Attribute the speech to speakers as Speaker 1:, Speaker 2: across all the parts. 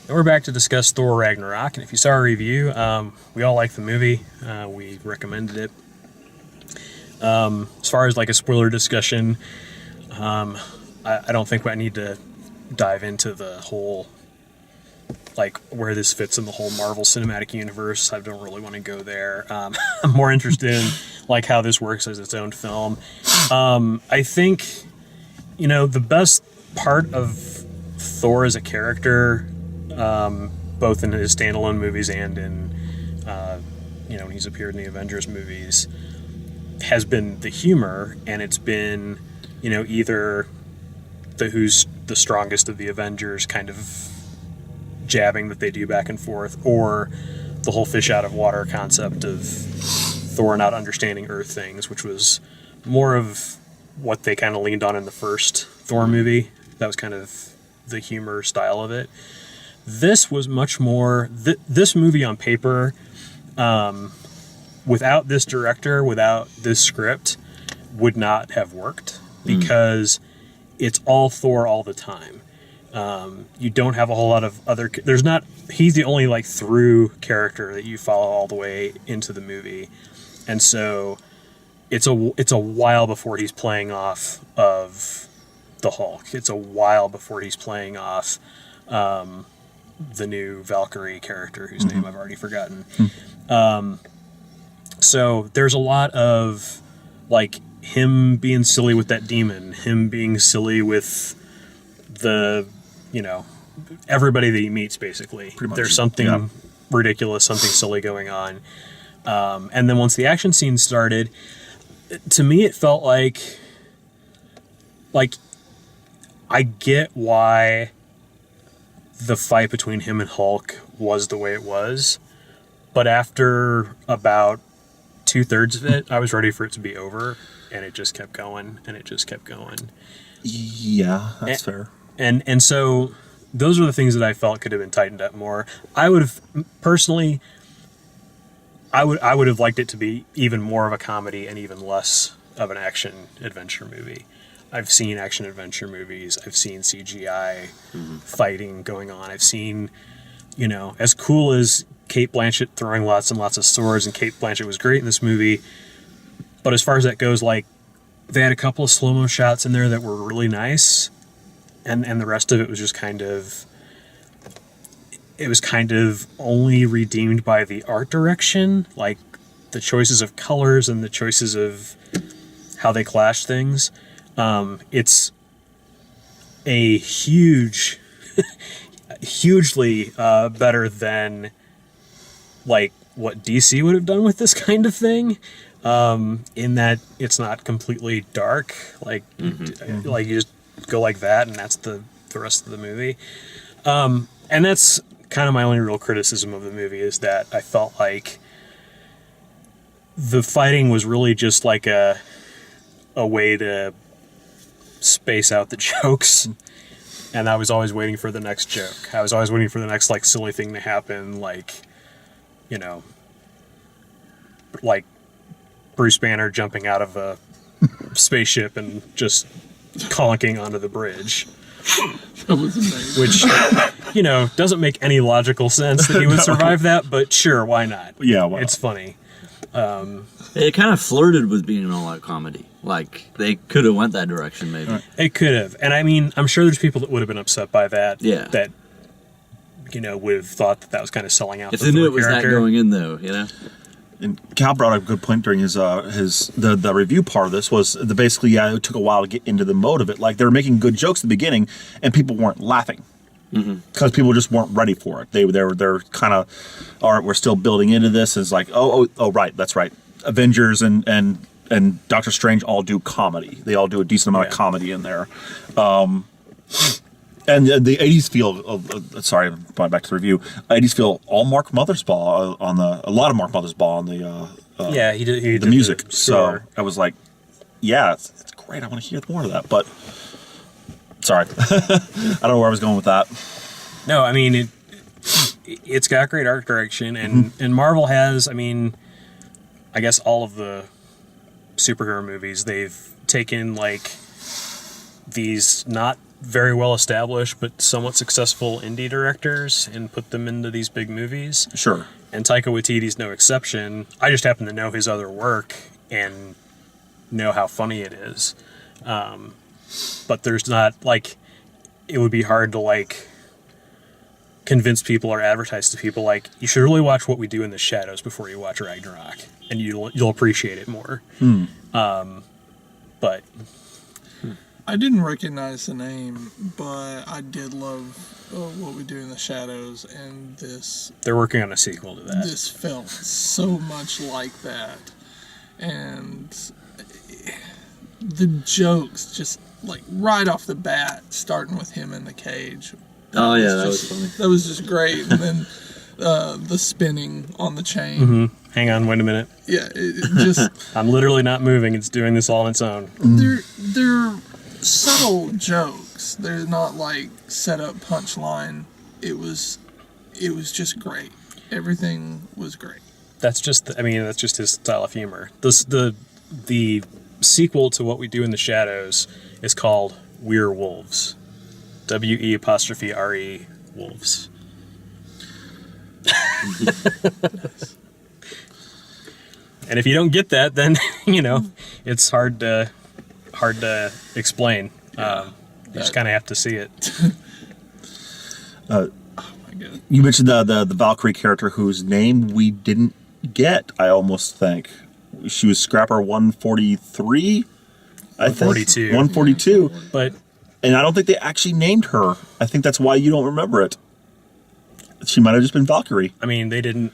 Speaker 1: And we're back to discuss Thor Ragnarok. And if you saw our review, we all liked the movie. We recommended it. As far as like a spoiler discussion, I don't think I need to dive into the whole, like, where this fits in the whole Marvel Cinematic Universe. I don't really want to go there. I'm more interested in like how this works as its own film. I think, the best part of Thor as a character, both in his standalone movies and in, when he's appeared in the Avengers movies, has been the humor, and it's been, either the who's the strongest of the Avengers kind of jabbing that they do back and forth, or the whole fish out of water concept of Thor not understanding Earth things, which was more of what they kind of leaned on in the first Thor movie. That was kind of the humor style of it. This was much more... this movie on paper, without this director, without this script, would not have worked, because it's all Thor all the time. You don't have a whole lot of other... He's the only, like, through character that you follow all the way into the movie. And so it's a while before he's playing off of the Hulk. It's a while before he's playing off the new Valkyrie character, whose name I've already forgotten. So there's a lot of, like, him being silly with that demon, him being silly with the, everybody that he meets, basically. There's something ridiculous, something silly going on. And then once the action scene started, to me it felt like I get why the fight between him and Hulk was the way it was, but after about 2/3 of it, I was ready for it to be over, and it just kept going, and it just kept going.
Speaker 2: Yeah, that's fair.
Speaker 1: And so those are the things that I felt could have been tightened up more. I would have, personally, I would have liked it to be even more of a comedy and even less of an action-adventure movie. I've seen action-adventure movies. I've seen CGI fighting going on. I've seen, as cool as Cate Blanchett throwing lots and lots of swords, and Cate Blanchett was great in this movie, but as far as that goes, like, they had a couple of slow-mo shots in there that were really nice, and the rest of it was just kind of only redeemed by the art direction, like the choices of colors and the choices of how they clash things. It's a hugely better than like what DC would have done with this kind of thing, in that it's not completely dark, like like you just go like that and that's the rest of the movie. And that's kind of my only real criticism of the movie, is that I felt like the fighting was really just like a way to space out the jokes, and I was always waiting for the next joke. I was always waiting for the next like silly thing to happen, like, like Bruce Banner jumping out of a spaceship and just conking onto the bridge.
Speaker 3: That was amazing.
Speaker 1: Which, doesn't make any logical sense that he would survive that, but sure, why not?
Speaker 2: Yeah, why
Speaker 1: it's funny.
Speaker 3: It kind of flirted with being an all-out comedy. Like, they could have went that direction, maybe. Right.
Speaker 1: It could have. And I mean, I'm sure there's people that would have been upset by that.
Speaker 3: Yeah.
Speaker 1: That, would have thought that was kind of selling out
Speaker 3: if
Speaker 1: the
Speaker 3: they knew
Speaker 1: Thor
Speaker 3: it was
Speaker 1: character.
Speaker 3: that going in, though,
Speaker 2: And Cal brought up a good point during the review part of this, was that basically, it took a while to get into the mode of it. Like, they were making good jokes at the beginning, and people weren't laughing. Because people just weren't ready for it. They're kind of, all right, we're still building into this. It's like, oh, right, that's right. Avengers and Doctor Strange all do comedy. They all do a decent amount of comedy in there. And the 80s feel of, sorry, going back to the review, 80s feel all Mark Mothersbaugh a lot of Mark Mothersbaugh on the
Speaker 1: he did
Speaker 2: the music.
Speaker 1: Sure.
Speaker 2: So I was like, yeah, it's great. I want to hear more of that. But sorry, I don't know where I was going with that.
Speaker 1: No, I mean it's got great art direction, and Marvel has, I mean, I guess all of the superhero movies, they've taken like these not very well established but somewhat successful indie directors and put them into these big movies.
Speaker 2: Sure.
Speaker 1: And Taika Waititi's no exception. I just happen to know his other work and know how funny it is. But there's not, like, it would be hard to, like, convince people or advertise to people, like, you should really watch What We Do in the Shadows before you watch Ragnarok, and you'll appreciate it more. But
Speaker 4: I didn't recognize the name, but I did love What We Do in the Shadows, and
Speaker 1: they're working on a sequel to that.
Speaker 4: this felt so much like that. And the jokes, just like right off the bat, starting with him in the cage.
Speaker 3: Oh yeah, that was funny.
Speaker 4: That was just great. And then the spinning on the chain.
Speaker 1: Mm-hmm. Hang on, wait a minute.
Speaker 4: Yeah, it just...
Speaker 1: I'm literally not moving. It's doing this all on its own.
Speaker 4: They're subtle jokes. They're not like set up punchline. It was just great. Everything was great.
Speaker 1: That's just his style of humor. The sequel to What We Do in the Shadows is called We're Wolves. WE''RE Wolves. And if you don't get that, then it's hard to explain. You just kind of have to see it.
Speaker 4: Oh my god!
Speaker 2: You mentioned the Valkyrie character whose name we didn't get. I almost think she was Scrapper 143.
Speaker 1: 142.
Speaker 2: 142.
Speaker 1: But
Speaker 2: And I don't think they actually named her. I think that's why you don't remember it. She might have just been Valkyrie.
Speaker 1: I mean, they didn't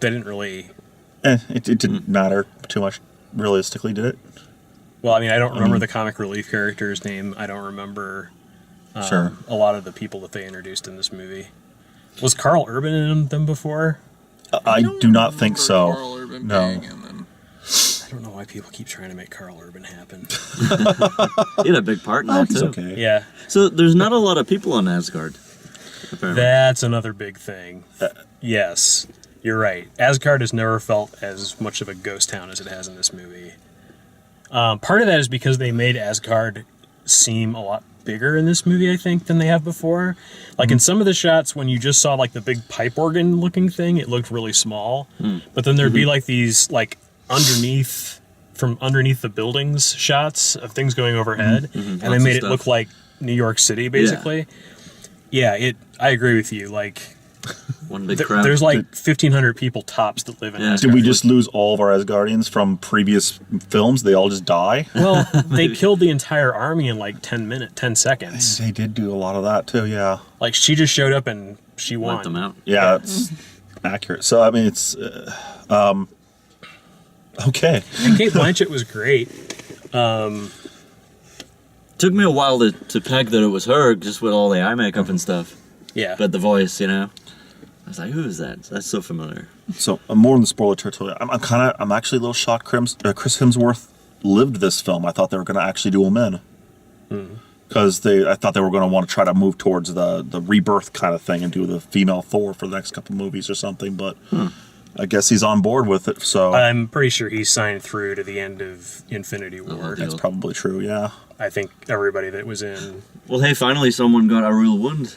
Speaker 1: really.
Speaker 2: It didn't matter too much, realistically, did it?
Speaker 1: Well, I mean, I don't remember the comic relief character's name. I don't remember
Speaker 2: Sure.
Speaker 1: a lot of the people that they introduced in this movie. Was Carl Urban in them before?
Speaker 2: I do not think
Speaker 4: remember
Speaker 2: so.
Speaker 4: Carl Urban
Speaker 2: No.
Speaker 4: being in them.
Speaker 1: I don't know why people keep trying to make Carl Urban happen.
Speaker 3: He had a big part in that
Speaker 2: He's
Speaker 3: too.
Speaker 2: okay.
Speaker 1: Yeah,
Speaker 3: So there's not a lot of people on Asgard. Apparently.
Speaker 1: that's another big thing. Yes, you're right. Asgard has never felt as much of a ghost town as it has in this movie. Part of that is because they made Asgard seem a lot bigger in this movie, I think, than they have before. Like in some of the shots, when you just saw like the big pipe organ looking thing, it looked really small. But then there'd be like these like underneath the buildings shots of things going overhead, and they
Speaker 3: Lots
Speaker 1: made
Speaker 3: of
Speaker 1: it look
Speaker 3: stuff.
Speaker 1: like New York City, basically. Yeah, I agree with you. Like,
Speaker 3: One big crowd.
Speaker 1: there's like 1,500 people tops that live in
Speaker 3: Yeah.
Speaker 1: Asgard.
Speaker 2: Did we just lose all of our Asgardians from previous films? They all just die?
Speaker 1: Well, they killed the entire army in like 10 seconds.
Speaker 2: They did do a lot of that, too, yeah.
Speaker 1: Like, she just showed up and she won.
Speaker 3: Wiped them out.
Speaker 2: Yeah, that's accurate. So, I mean, it's... okay.
Speaker 1: And Kate Blanchett was great.
Speaker 3: Took me a while to peg that it was her, just with all the eye makeup and stuff.
Speaker 1: Yeah.
Speaker 3: But the voice, I was like, who is that? That's so familiar.
Speaker 2: So, more in the spoiler territory. I'm actually a little shocked Chris Hemsworth lived this film. I thought they were going to actually do him in. Because I thought they were going to want to try to move towards the rebirth kind of thing and do the female Thor for the next couple movies or something, but I guess he's on board with it, so...
Speaker 1: I'm pretty sure he signed through to the end of Infinity War.
Speaker 3: deal.
Speaker 2: that's probably true, yeah.
Speaker 1: I think everybody that was in...
Speaker 3: Well, hey, finally someone got a real wound.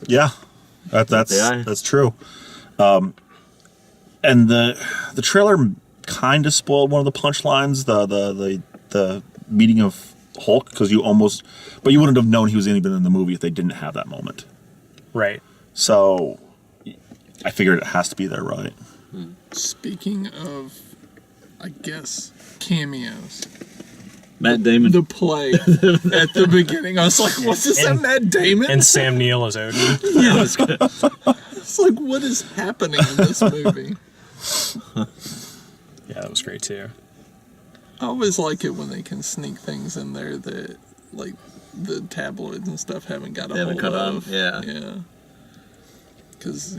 Speaker 2: Yeah, that's true. And the trailer kind of spoiled one of the punchlines, the meeting of Hulk, because you wouldn't have known he was even in the movie if they didn't have that moment.
Speaker 1: Right.
Speaker 2: So I figured it has to be there, right?
Speaker 4: Speaking of, I guess, cameos.
Speaker 3: Matt Damon.
Speaker 4: The play at the beginning. I was like, what's this? That Matt Damon?
Speaker 1: And Sam Neill as Odin.
Speaker 3: Yeah, that's good.
Speaker 4: It's like, what is happening in this movie?
Speaker 1: Yeah, that was great too.
Speaker 4: I always like it when they can sneak things in there that, like, the tabloids and stuff haven't got a
Speaker 3: They haven't
Speaker 4: hold
Speaker 3: caught on,
Speaker 4: of.
Speaker 3: yeah.
Speaker 4: Yeah. Because,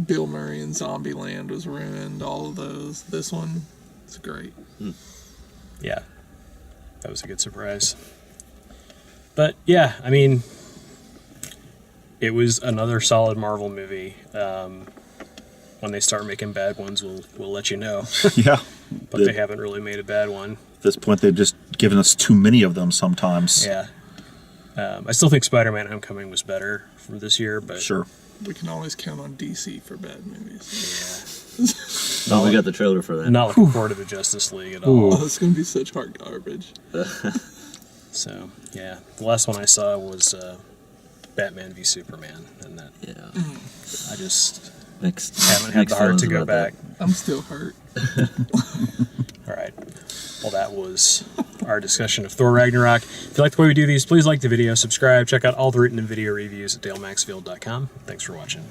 Speaker 4: Bill Murray in Zombieland was ruined, all of those. This one, it's great.
Speaker 1: Yeah. That was a good surprise. But, yeah, I mean, it was another solid Marvel movie. When they start making bad ones, we'll let you know.
Speaker 2: Yeah.
Speaker 1: But they haven't really made a bad one.
Speaker 2: At this point, they've just given us too many of them sometimes.
Speaker 1: Yeah. I still think Spider-Man: Homecoming was better from this year, but
Speaker 2: Sure.
Speaker 4: We can always count on DC for bad movies.
Speaker 3: Oh, we got the trailer for that.
Speaker 1: not looking forward to the Justice League at all.
Speaker 4: Oh, it's gonna be such hard garbage.
Speaker 1: So yeah, the last one I saw was Batman v Superman, and that
Speaker 3: Yeah.
Speaker 1: I just
Speaker 3: Mixed,
Speaker 1: haven't had
Speaker 3: mixed
Speaker 1: the heart
Speaker 3: feelings
Speaker 1: to go
Speaker 3: about that.
Speaker 1: back.
Speaker 4: I'm still hurt.
Speaker 1: All right. Well, that was our discussion of Thor Ragnarok. If you like the way we do these, please like the video, subscribe, check out all the written and video reviews at dalemaxfield.com. Thanks for watching.